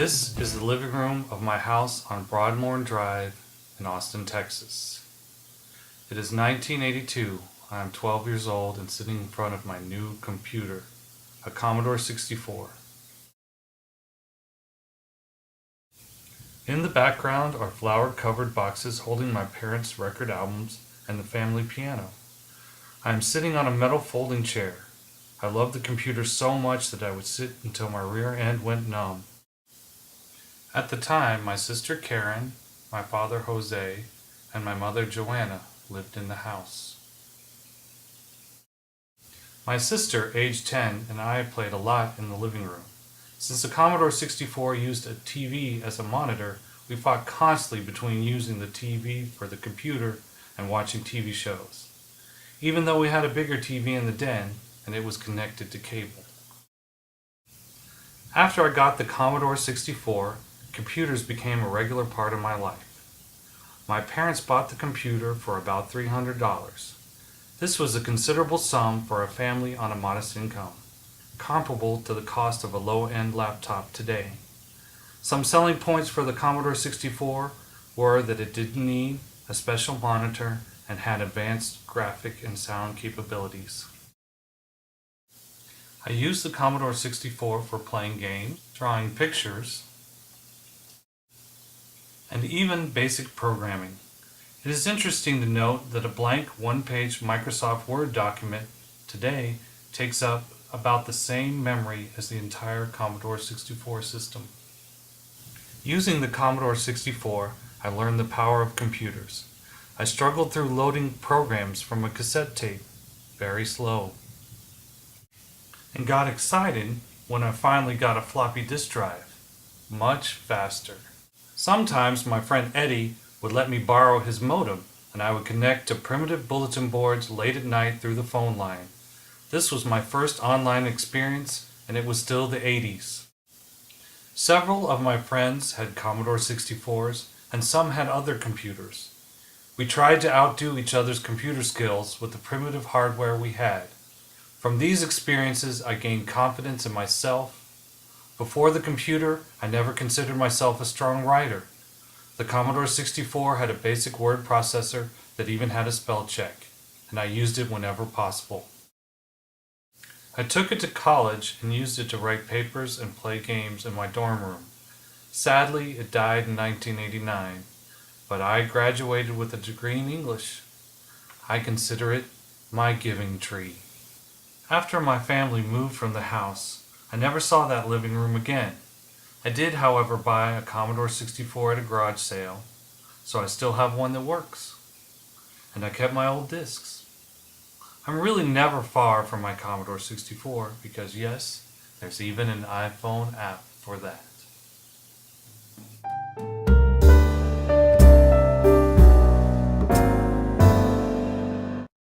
This is the living room of my house on Broadmoor Drive in Austin, Texas. It is 1982. I am 12 years old and sitting in front of my new computer, a Commodore 64. In the background are flower-covered boxes holding my parents' record albums and the family piano. I am sitting on a metal folding chair. I loved the computer so much that I would sit until my rear end went numb. At the time, my sister Karen, my father Jose, and my mother Joanna lived in the house. My sister, age 10, and I played a lot in the living room. Since the Commodore 64 used a TV as a monitor, we fought constantly between using the TV for the computer and watching TV shows, even though we had a bigger TV in the den and it was connected to cable. After I got the Commodore 64, computers became a regular part of my life. My parents bought the computer for about $300. This was a considerable sum for a family on a modest income, comparable to the cost of a low-end laptop today. Some selling points for the Commodore 64 were that it didn't need a special monitor and had advanced graphic and sound capabilities. I used the Commodore 64 for playing games, drawing pictures, and even basic programming. It is interesting to note that a blank one-page Microsoft Word document today takes up about the same memory as the entire Commodore 64 system. Using the Commodore 64, I learned the power of computers. I struggled through loading programs from a cassette tape, very slow, and got excited when I finally got a floppy disk drive, much faster. Sometimes my friend Eddie would let me borrow his modem, and I would connect to primitive bulletin boards late at night through the phone line. This was my first online experience, and it was still the 80s. Several of my friends had Commodore 64s, and some had other computers. We tried to outdo each other's computer skills with the primitive hardware we had. From these experiences, I gained confidence in myself. Before the computer, I never considered myself a strong writer. The Commodore 64 had a basic word processor that even had a spell check, and I used it whenever possible. I took it to college and used it to write papers and play games in my dorm room. Sadly, it died in 1989, but I graduated with a degree in English. I consider it my giving tree. After my family moved from the house, I never saw that living room again. I did, however, buy a Commodore 64 at a garage sale, so I still have one that works. And I kept my old discs. I'm really never far from my Commodore 64 because, yes, there's even an iPhone app for that.